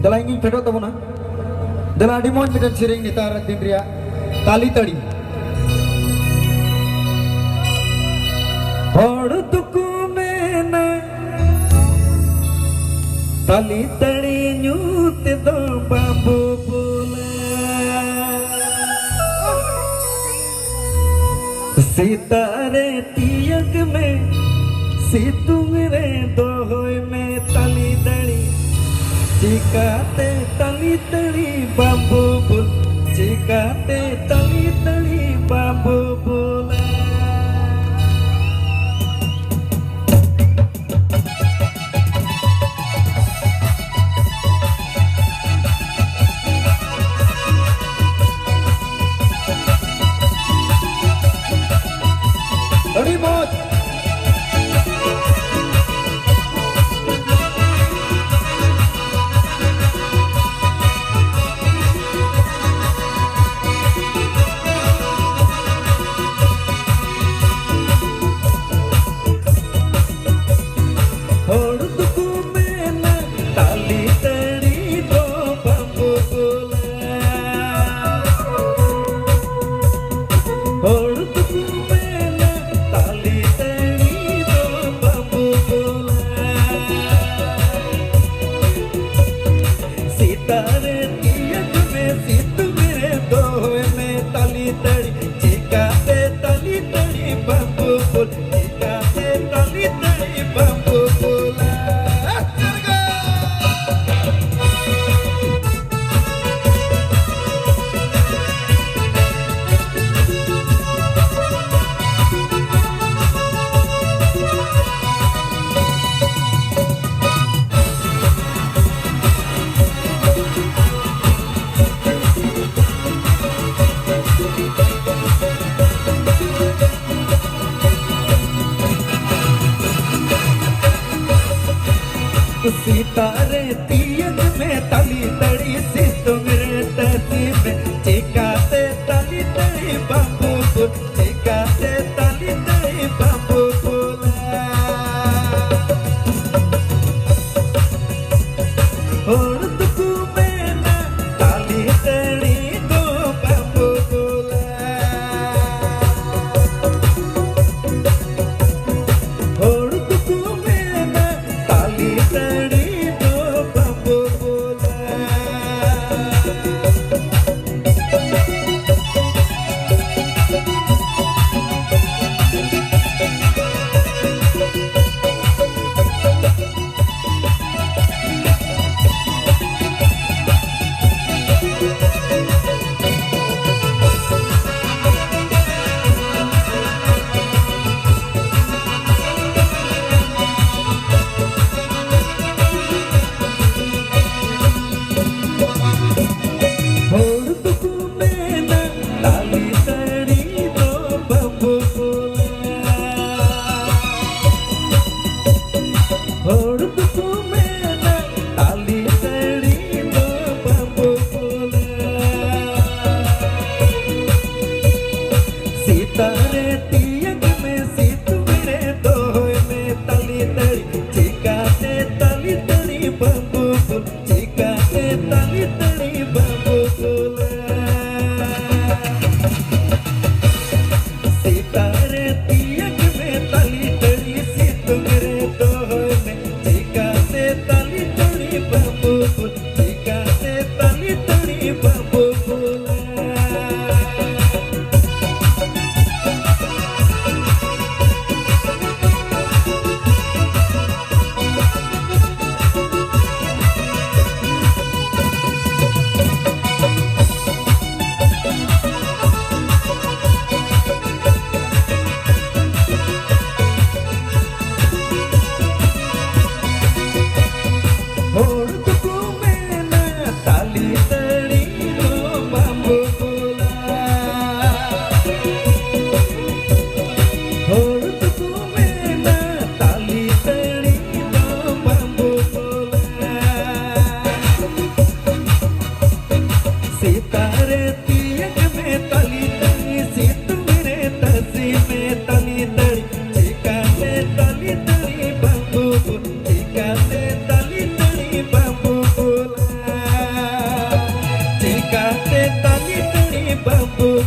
Dala ingin pedo tabuna. Dala di mon midan sering nitar din ria tali tadi. Hor tuku mena tali tadi nyut do bambu bola. सितारे तियक में सितुंग रे दोहोय में तली तड़ी चिकाते तली तड़ी बाबू बुल चिकाते तली तड़ी बाबू बुला बड़ी मौज सितारे तियक में तली तड़ी सितुंग रे तसी में चिकाते तली तड़ी बाबू बुल चिकाते तली तड़ी बाबू बुला और तुकु में ना तली तड़ी दो बाबू बुला और तुकु में ना तली तड़ी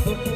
फूल